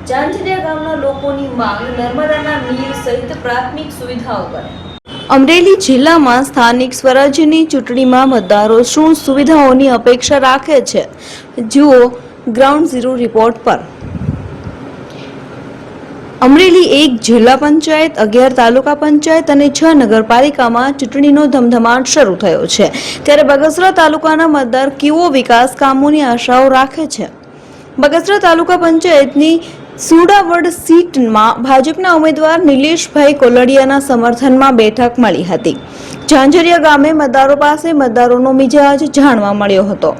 જાંજરિયા ગામના લોકોની માંગ નર્મદાના નીર સહિત પ્રાથમિક સુવિધાઓ કરે। અમરેલી જિલ્લામાં સ્થાનિક સ્વરાજ્યની ચૂંટણીમાં મતદારો શું સુવિધાઓની અપેક્ષા રાખે છે? જુઓ ગ્રાઉન્ડ ઝીરો રિપોર્ટ પર। અમરેલી 1 જિલ્લા પંચાયત, 11 તાલુકા પંચાયત અને 6 નગરપાલિકામાં ચૂંટણીનો ધમધમાટ શરૂ થયો છે। ત્યારે બગસરા તાલુકાના મતદાર કેવો વિકાસ કામોની આશાઓ રાખે છે? બગસરા તાલુકા પંચાયતની સુડાવડ સીટમાં ભાજપના ઉમેદવાર નિલેશભાઈ કોલડિયાના સમર્થનમાં બેઠક મળી હતી। ઝાંઝરિયા ગામે મતદારો પાસે મતદારોનો મિજાજ જાણવા મળ્યો હતો।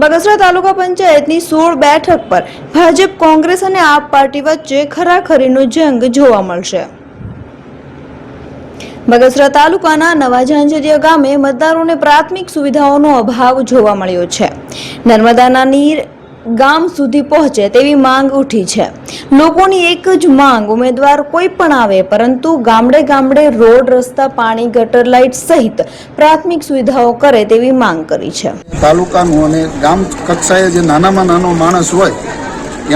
બગસરા તાલુકા પંચાયતની 16 બેઠક પર ભાજપ, કોંગ્રેસ અને આપ પાર્ટી વચ્ચે ખરાખરીનો જંગ જોવા મળશે। બગસરા તાલુકાના નવા ઝાંઝરિયા ગામે મતદારોને પ્રાથમિક સુવિધાઓનો અભાવ જોવા મળ્યો છે। નર્મદાના નીર ગામ સુધી પહોંચે તેવી માંગ ઉઠી છે। લોકોની એક જ માંગ ઉમેદવાર કોઈ પણ આવે પરંતુ ગામડે ગામડે રોડ, રસ્તા, પાણી, ગટર લાઇટ સહિત પ્રાથમિક સુવિધાઓ કરે તેવી માંગ કરી છે। તાલુકાનું અને ગામ કક્ષાએ જે નાનામાં નાનો માણસ હોય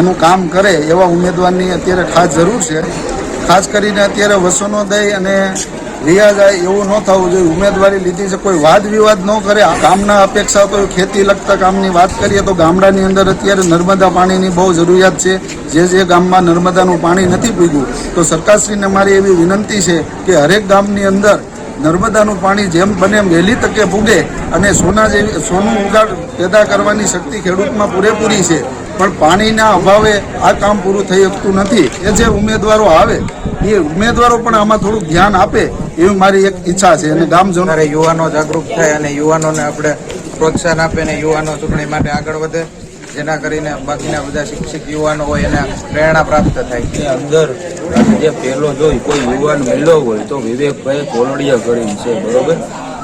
એનું કામ કરે એવા ઉમેદવારની અત્યારે ખાસ જરૂર છે। ખાસ કરીને અત્યારે વસનોદય અને રિયા જાય એવું ન થવું જોઈએ। ઉમેદવારી લીધી છે, કોઈ વાદ વિવાદ ન કરે। ગામના અપેક્ષા તો ખેતી લગતા કામની વાત કરીએ તો ગામડાની અંદર અત્યારે નર્મદા પાણીની બહુ જરૂરિયાત છે। જે ગામમાં નર્મદાનું પાણી નથી પૂગ્યું તો સરકારશ્રીને મારી એવી વિનંતી છે કે હરેક ગામની અંદર નર્મદાનું પાણી જેમ બને એમ વહેલી તકે પૂગે અને સોનું ઉગાડ પેદા કરવાની શક્તિ ખેડૂતમાં પૂરેપૂરી છે, પણ પાણીના અભાવે આ કામ પૂરું થઈ શકતું નથી। એ જે ઉમેદવારો આવે એ ઉમેદવારો પણ આમાં થોડુંક ધ્યાન આપે એવી મારી એક ઈચ્છા છે અને ગામજનો યુવાનો જાગૃત થાય અને યુવાનોને આપણે પ્રોત્સાહન આપે અને યુવાનો ચૂંટણી માટે આગળ વધે, જેના કરીને બાકીના બધા શિક્ષિત યુવાનો હોય એને પ્રેરણા પ્રાપ્ત થાય। અંદર જે પહેલો જોઈ કોઈ યુવાન મળ્યો હોય તો વિવેકભાઈ કોલડિયા કરીને છે, બરોબર।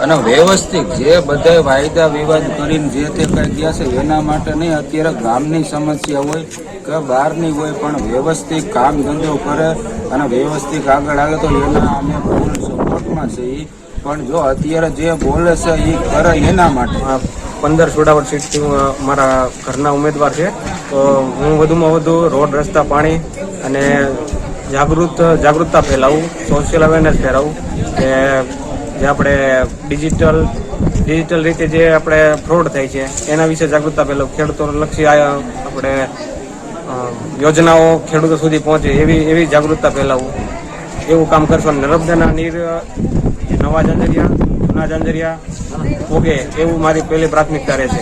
અને વ્યવસ્થિત જે બધા વાયદા વિવાદ કરીને જે તે કઈ ગયા છે એના માટે નહીં, અત્યારે ગામની સમસ્યા હોય કે બહારની હોય પણ વ્યવસ્થિત કામ ધંધો કરે અને વ્યવસ્થિત આગળ આવે તો એના અમે ફૂલ સપોર્ટમાં છે। પણ જો અત્યારે જે બોલે છે એ કરે એના માટે 15 સુડાવડ સીટથી મારા ઘરના ઉમેદવાર છે, તો હું વધુમાં વધુ રોડ, રસ્તા, પાણી અને જાગૃતતા ફેલાવું, સોશિયલ અવેરનેસ ફેલાવું કે જે આપણે ડિજિટલ રીતે જે આપણે ફ્રોડ થાય છે એના વિશે જાગૃતતા ફેલાવું, ખેડૂતોલક્ષી આપણે યોજનાઓ ખેડૂતો સુધી પહોંચે એવી જાગૃતતા ફેલાવું, એવું કામ કરશો। નર્મદાના નીર નવા ઝાંઝરિયા, જૂના ઝાંઝરિયા પોગે એવું મારી પહેલી પ્રાથમિકતા રહેશે।